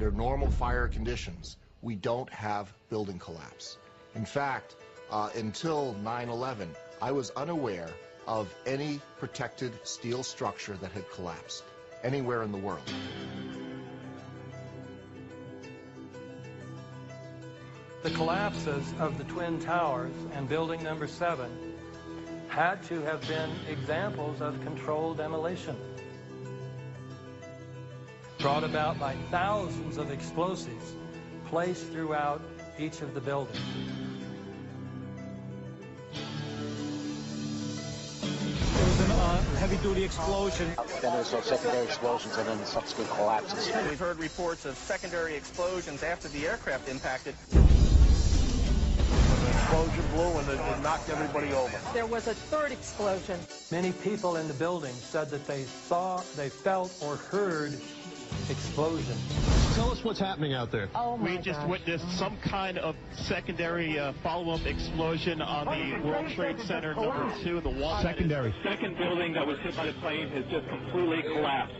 under normal fire conditions, we don't have building collapse. In fact, until 9/11, I was unaware of any protected steel structure that had collapsed anywhere in the world. The collapses of the Twin Towers and Building Number 7 had to have been examples of controlled demolition, brought about by thousands of explosives placed throughout each of the buildings. There was a heavy-duty explosion. Then there was secondary explosions and then the subsequent collapses. We've heard reports of secondary explosions after the aircraft impacted. The explosion blew and it knocked everybody over. There was a third explosion. Many people in the building said that they felt or heard explosions. Tell us what's happening out there. Oh my We just witnessed some kind of secondary follow-up explosion on the World Trade Center #2, the one. Secondary. The second building that was hit by the plane has just completely collapsed.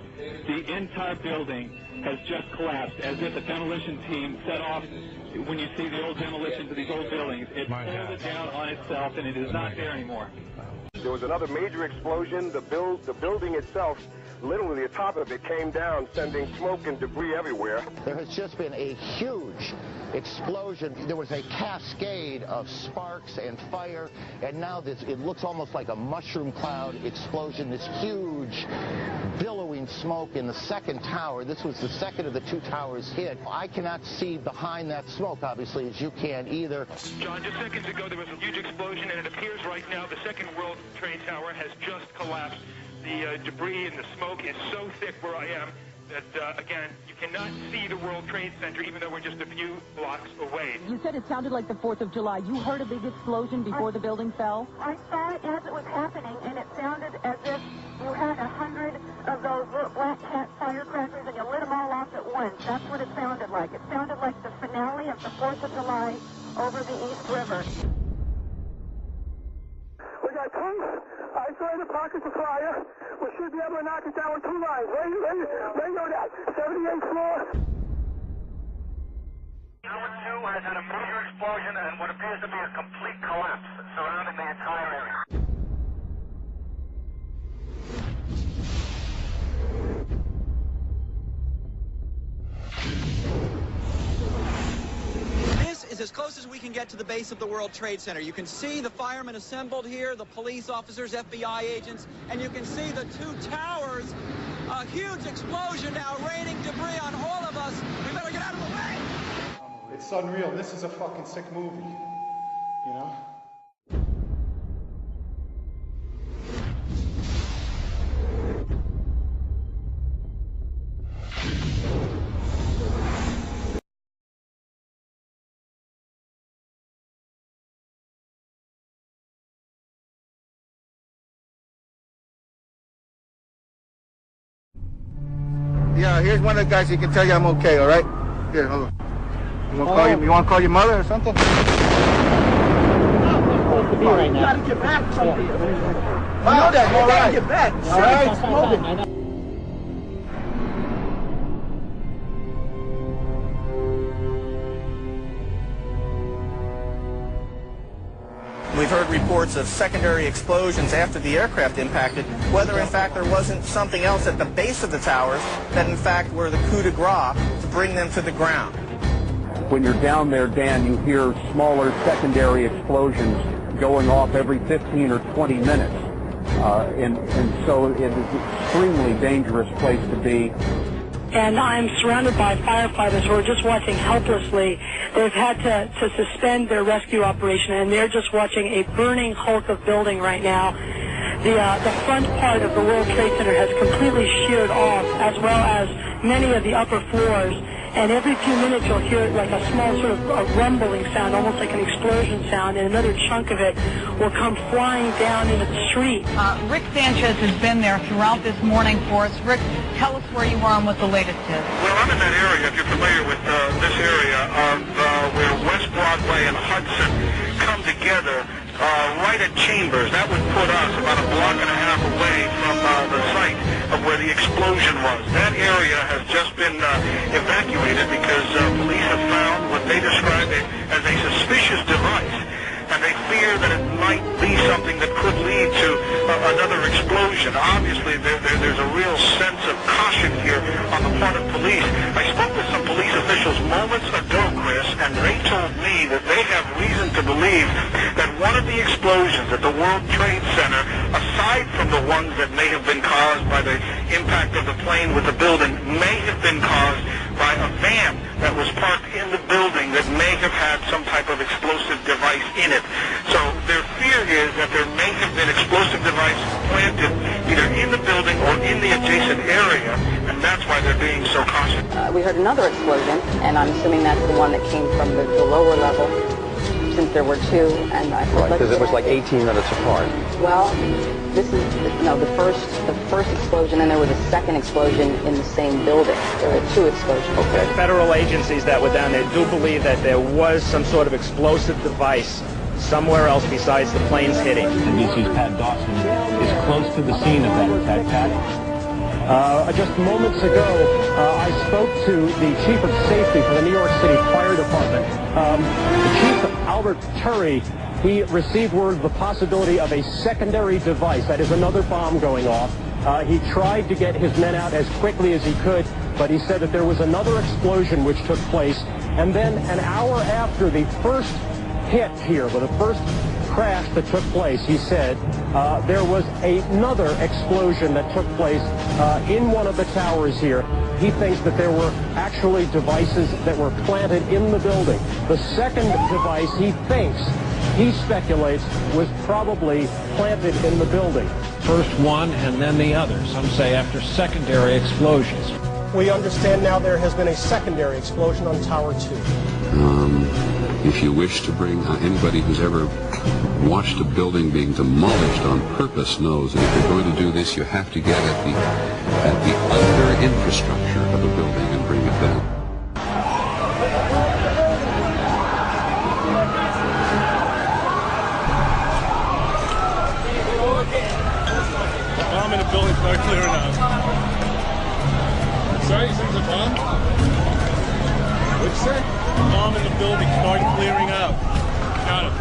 The entire building has just collapsed, as if a demolition team set off. When you see the old demolitions of these old buildings, it pulled it down on itself, and it is not there anymore. There was another major explosion. The building itself, literally the top of it came down, sending smoke and debris everywhere. There has just been a huge explosion. There was a cascade of sparks and fire, and now it looks almost like a mushroom cloud explosion, this huge billowing smoke in the second tower. This was the second of the two towers hit. I cannot see behind that smoke, obviously, as you can either. John, just seconds ago there was a huge explosion, and it appears right now the second World Trade Tower has just collapsed. The debris and the smoke is so thick where I am that, again, you cannot see the World Trade Center, even though we're just a few blocks away. You said it sounded like the 4th of July. You heard a big explosion before the building fell? I saw it as it was happening, and it sounded as if you had 100 of those little black cat firecrackers and you lit them all off at once. That's what it sounded like. It sounded like the finale of the 4th of July over the East River. We got two isolated pockets of fire. We should be able to knock it down with 2 lines. Where you know that? 78th floor. Tower 2 has had a major explosion and what appears to be a complete collapse surrounding the entire area. Is as close as we can get to the base of the World Trade Center. You can see the firemen assembled here, the police officers, FBI agents, and you can see the two towers. A huge explosion now raining debris on all of us. We better get out of the way. It's unreal. This is a fucking sick movie, you know? Yeah, here's one of the guys who can tell you I'm okay, all right? Here, hold on. You want to call your mother or something? You gotta get back from here. I know that. You gotta get back. All right, smoking. We've heard reports of secondary explosions after the aircraft impacted, whether in fact there wasn't something else at the base of the towers that in fact were the coup de grace to bring them to the ground. When you're down there, Dan, you hear smaller secondary explosions going off every 15 or 20 minutes. And so it is an extremely dangerous place to be. And I'm surrounded by firefighters who are just watching helplessly. They've had to suspend their rescue operation, and they're just watching a burning hulk of building right now. The front part of the World Trade Center has completely sheared off, as well as many of the upper floors. And every few minutes you'll hear like a small sort of a rumbling sound, almost like an explosion sound, and another chunk of it will come flying down into the street. Rick Sanchez has been there throughout this morning for us. Rick, tell us where you are and what the latest is. Well, I'm in that area, if you're familiar with this area, of where West Broadway and Hudson come together right at Chambers. That would put us about a block and a half away from the site of where the explosion was. That area has just been evacuated because explosion. Obviously, there's a real sense of caution here on the part of police. I spoke with some police officials moments ago, Chris, and they told me that they have reason to believe that one of the explosions at the World Trade Center, aside from the ones that may have been caused by the impact of the plane with the building, may have been caused by a van that was parked in the building that may have had some type of explosive device in it. So their fear is that there may have been explosive device planted either in the building or in the adjacent area, and that's why they're being so cautious. We heard another explosion, and I'm assuming that's the one that came from the lower level, since there were two, and I thought... Right, because it was like 18 minutes apart. Well, this is, no, the first explosion, and there was a second explosion in the same building. There were two explosions. Okay. Federal agencies that were down there do believe that there was some sort of explosive device somewhere else besides the planes hitting. NBC's Pat Dawson is close to the scene of that attack. Pat? Just moments ago, I spoke to the Chief of Safety for the New York City Fire Department. The Chief, Albert Turry, he received word of the possibility of a secondary device, that is another bomb going off. He tried to get his men out as quickly as he could, but he said that there was another explosion which took place. And then an hour after the first hit here, with the first crash that took place, he said, there was another explosion that took place in one of the towers here. He thinks that there were actually devices that were planted in the building. The second device, he speculates, was probably planted in the building. First one and then the other, some say after secondary explosions. We understand now there has been a secondary explosion on Tower 2. If you wish to bring anybody who's ever watched a building being demolished on purpose knows that if you're going to do this, you have to get at the under infrastructure of a building and bring it down. Bomb in the building, start clearing out. Sorry, you said there's a bomb? What'd you say? Bomb in the building, start clearing out. Got it.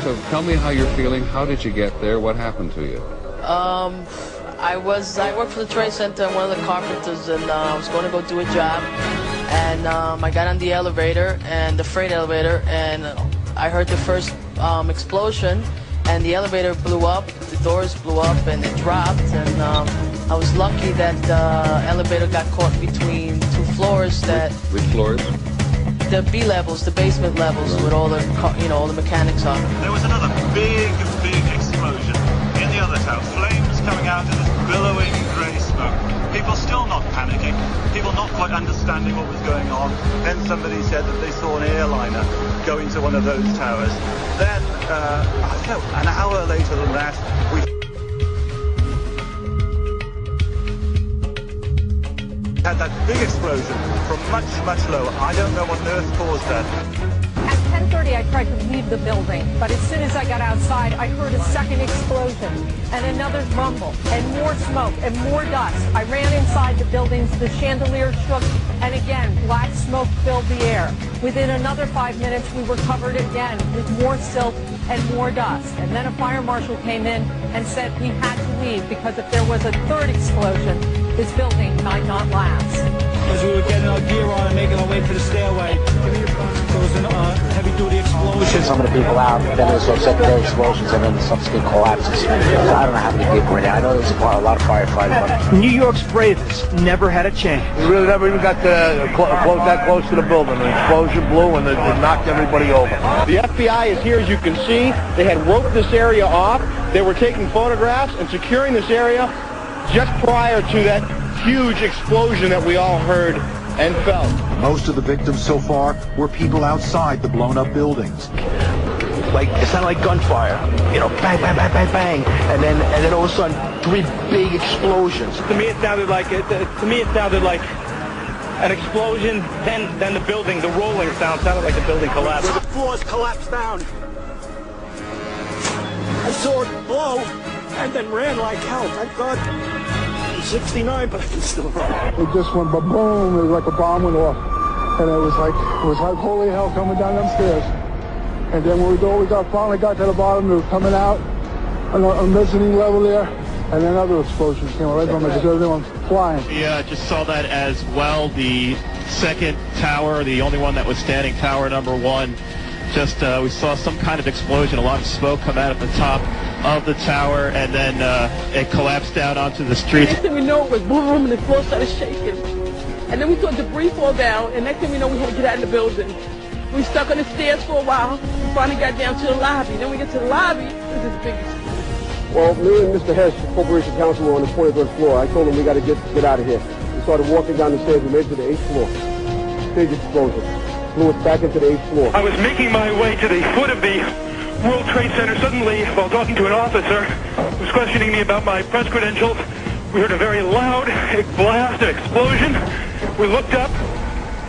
So tell me how you're feeling. How did you get there? What happened to you? I worked for the Trade Center, I'm one of the carpenters, and I was going to go do a job, and I got on the elevator, and the freight elevator, and I heard the first explosion, and the elevator blew up, the doors blew up, and it dropped, and I was lucky that the elevator got caught between two floors. Which floors? The B levels, the basement levels, with all the, all the mechanics on. There was another big explosion in the other tower. Flames coming out of this billowing grey smoke. People still not panicking. People not quite understanding what was going on. Then somebody said that they saw an airliner go into one of those towers. Then, I don't know, an hour later than that, we had that big explosion from much, much lower. I don't know what on earth caused that. At 10:30, I tried to leave the building, but as soon as I got outside, I heard a second explosion and another rumble and more smoke and more dust. I ran inside the buildings, the chandelier shook, and again, black smoke filled the air. Within another 5 minutes, we were covered again with more silt and more dust. And then a fire marshal came in and said he had to leave because if there was a third explosion, this building might not last. As we were getting our gear on and making our way to the stairway, there was a heavy-duty explosion. Some of the people out, then there was some secondary explosions, and then the subsequent collapses. So I don't know how many people were there. I know there was a lot of firefighters. But New York's bravest never had a chance. We really never even got that close to the building. The explosion blew and it knocked everybody over. The FBI is here, as you can see. They had roped this area off. They were taking photographs and securing this area just prior to that huge explosion that we all heard and felt. Most of the victims so far were people outside the blown-up buildings. Like, it sounded like gunfire, bang, bang, bang, bang, bang, and then all of a sudden, 3 big explosions. To me, it sounded like an explosion. Then the building, the rolling sound sounded like the building collapsed. The floors collapsed down. I saw it blow, and then ran like hell. Thank God. 69, but I can still run. It just went ba-boom. It was like a bomb went off. And it was like holy hell coming down them stairs. And then when we finally got to the bottom, it was coming out on a mezzanine level there. And then other explosions came right from it because everything was flying. Yeah, just saw that as well. The second tower, the only one that was standing, tower number 1. Just we saw some kind of explosion, a lot of smoke come out at the top of the tower, and then it collapsed down onto the street. Next thing we know, it was boom, and the floor started shaking. And then we saw debris fall down, and next thing we know, we had to get out of the building. We stuck on the stairs for a while. We finally got down to the lobby. Then we get to the lobby, it was this big explosion. Well, me and Mr. Hess, the corporation counsel, were on the 23rd floor. I told him we got to get out of here. We started walking down the stairs. We made it to the 8th floor. Big explosion. Blew us back into the 8th floor. I was making my way to the foot of the World Trade Center. Suddenly, while talking to an officer who was questioning me about my press credentials, we heard a very loud blast, an explosion. We looked up,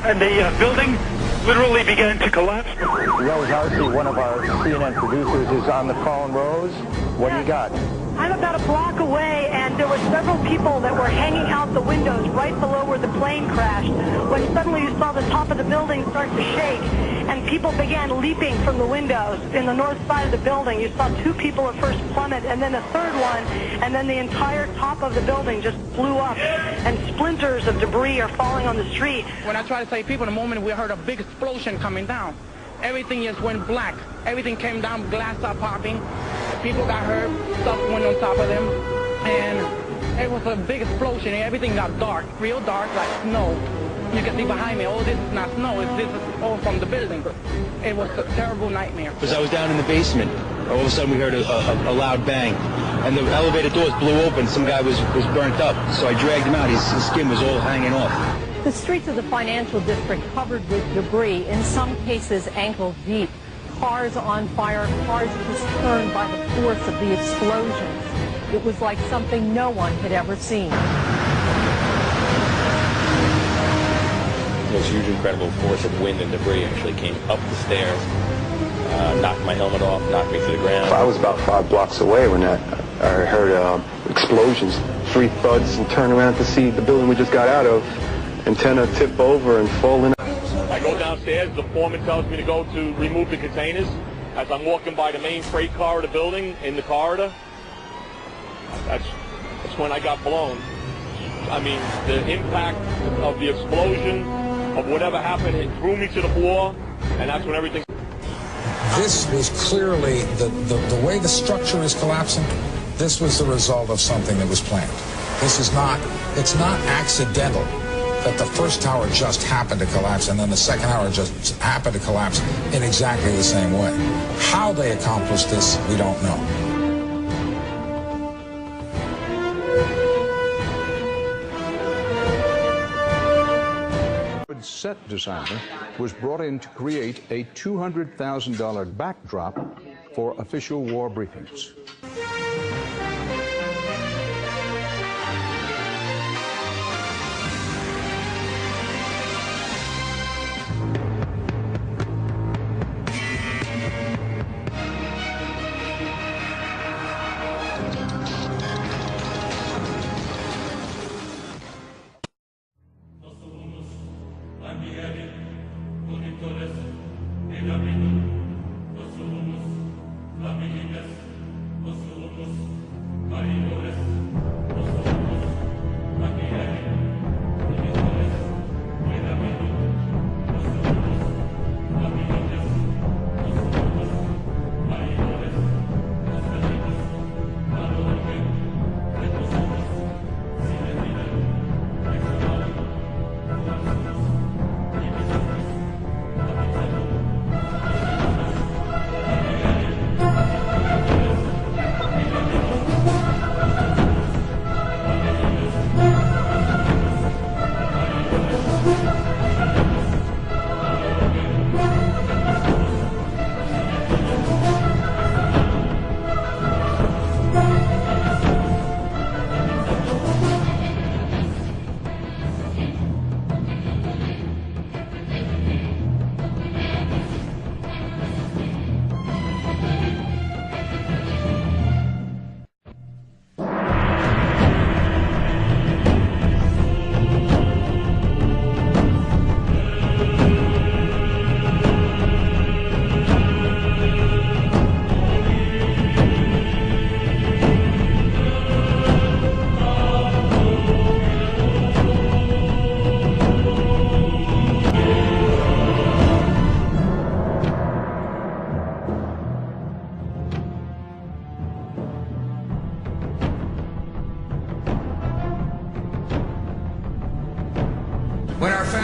and the building literally began to collapse. Rose Archie, one of our CNN producers, is on the phone. Rose, what do you got? I'm about a block away, and there were several people that were hanging out the windows right below where the plane crashed, when suddenly you saw the top of the building start to shake, and people began leaping from the windows in the north side of the building. You saw 2 people at first plummet, and then a third one, and then the entire top of the building just blew up, and splinters of debris are falling on the street. When I tried to save people, the moment we heard a big explosion coming down, everything just went black. Everything came down, glass started popping. People got hurt, stuff went on top of them, and it was a big explosion. Everything got dark, real dark, like snow. You can see behind me, oh, this is not snow, this is all from the building. It was a terrible nightmare. Because I was down in the basement. All of a sudden we heard a loud bang, and the elevator doors blew open. Some guy was burnt up, so I dragged him out. His skin was all hanging off. The streets of the financial district covered with debris, in some cases ankle deep. Cars on fire, cars just turned by the force of the explosions. It was like something no one had ever seen. This huge, incredible force of wind and debris actually came up the stairs, knocked my helmet off, knocked me to the ground. I was about 5 blocks away when I heard explosions, 3 thuds, and turned around to see the building we just got out of. Antenna tip over and fall in. I go downstairs, the foreman tells me to go to remove the containers. As I'm walking by the main freight car of the building, in the corridor, that's when I got blown. I mean, the impact of the explosion, of whatever happened, it threw me to the floor, and that's when everything... This was clearly, the way the structure is collapsing, this was the result of something that was planned. It's not accidental that the first tower just happened to collapse and then the second tower just happened to collapse in exactly the same way. How they accomplished this, we don't know. Set designer was brought in to create a $200,000 backdrop for official war briefings.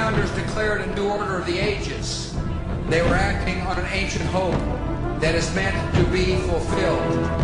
founders declared a new order of the ages. They were acting on an ancient hope that is meant to be fulfilled.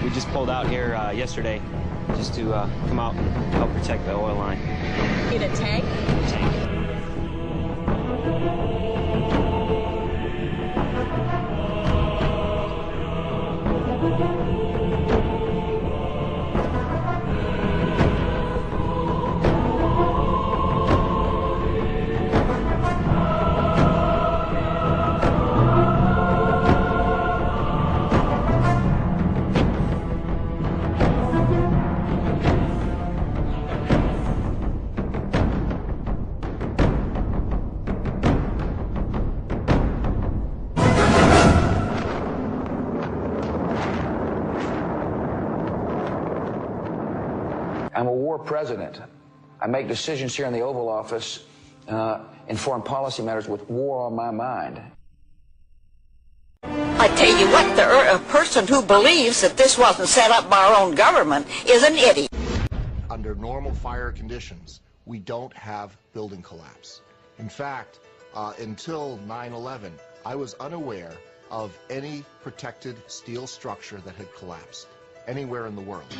We just pulled out here yesterday just to come out and help protect the oil line. In a tank? Tank. I'm a war president. I make decisions here in the Oval Office in foreign policy matters with war on my mind. I tell you what, a person who believes that this wasn't set up by our own government is an idiot. Under normal fire conditions, we don't have building collapse. In fact, until 9/11, I was unaware of any protected steel structure that had collapsed anywhere in the world.